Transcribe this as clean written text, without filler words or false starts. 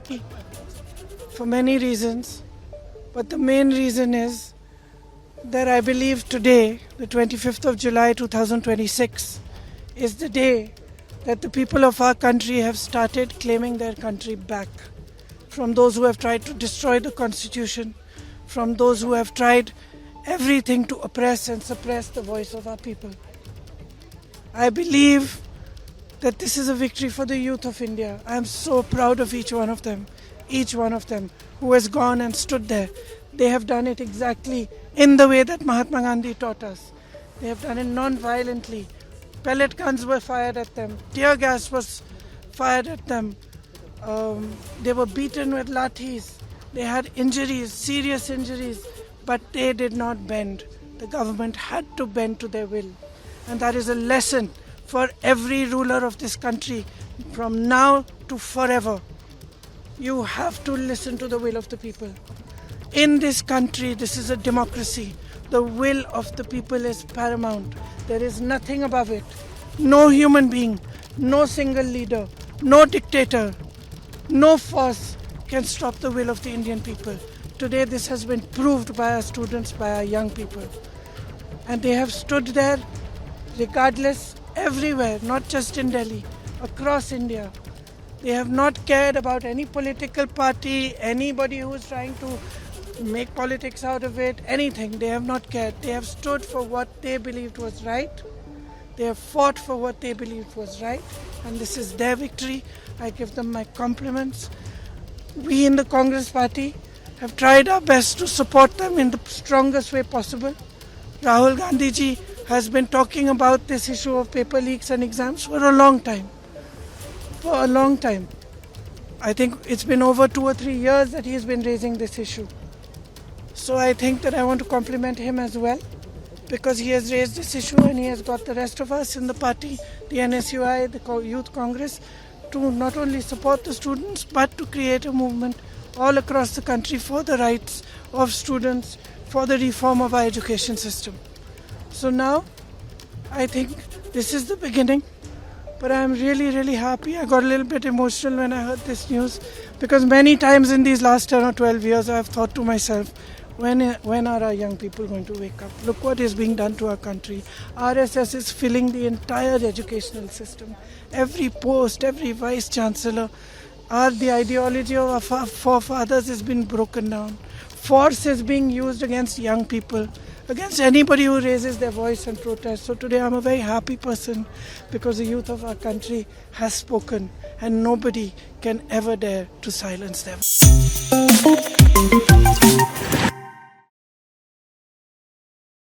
happy for many reasons, but the main reason is that I believe today, the 25th of July 2026, is the day that the people of our country have started claiming their country back from those who have tried to destroy the constitution, from those who have tried everything to oppress and suppress the voice of our people. I believe that this is a victory for the youth of India. I am so proud of each one of them who has gone and stood there. They have done it exactly in the way that Mahatma Gandhi taught us. They have done it non-violently. Pellet guns were fired at them. Tear gas was fired at them. They were beaten with lathis. They had injuries, serious injuries, but they did not bend. The government had to bend to their will. And that is a lesson for every ruler of this country from now to forever. You have to listen to the will of the people. In this country, this is a democracy. The will of the people is paramount. There is nothing above it. No human being, no single leader, no dictator, no force can stop the will of the Indian people. Today this has been proved by our students, by our young people. And they have stood there regardless, everywhere, not just in Delhi, across India. They have not cared about any political party, anybody who is trying to make politics out of it, anything. They have not cared. They have stood for what they believed was right. They have fought for what they believed was right. And this is their victory. I give them my compliments. We in the Congress party have tried our best to support them in the strongest way possible. Rahul Gandhi ji has been talking about this issue of paper leaks and exams for a long time. For a long time. I think it's been over 2 or 3 years that he has been raising this issue. So I think that I want to compliment him as well, because he has raised this issue and he has got the rest of us in the party, the NSUI, the Youth Congress, to not only support the students but to create a movement all across the country for the rights of students, for the reform of our education system. So now, I think this is the beginning, but I am really, really happy. I got a little bit emotional when I heard this news, because many times in these last 10 or 12 years, I have thought to myself, when are our young people going to wake up? Look what is being done to our country. RSS is filling the entire educational system. Every post, every vice chancellor, the ideology of our forefathers has been broken down. Force is being used against young people, against anybody who raises their voice and protest. So today I'm a very happy person, because the youth of our country has spoken and nobody can ever dare to silence them.